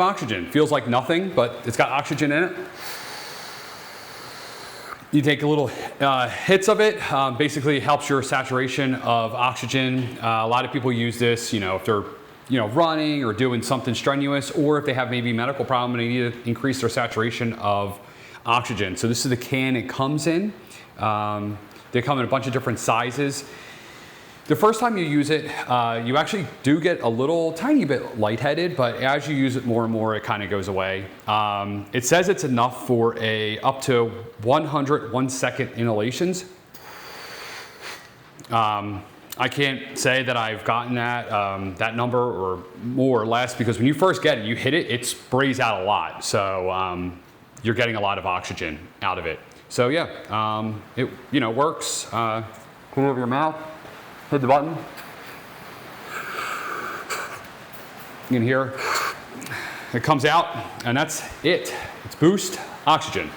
oxygen. Feels like nothing, but it's got oxygen in it. You take a little hits of it, basically helps your saturation of oxygen. A lot of people use this, if they're running or doing something strenuous, or if they have maybe a medical problem and they need to increase their saturation of oxygen. So this is the can it comes in. They come in a bunch of different sizes. The first time you use it, you actually do get a little tiny bit lightheaded, but as you use it more and more, it kind of goes away. It says it's enough for up to 100 1-second inhalations. I can't say that I've gotten that number or more or less, because when you first get it, you hit it, it sprays out a lot. So you're getting a lot of oxygen out of it. So yeah, it works. Put it over your mouth. Hit the button. You can hear it comes out, and that's it. It's boost oxygen.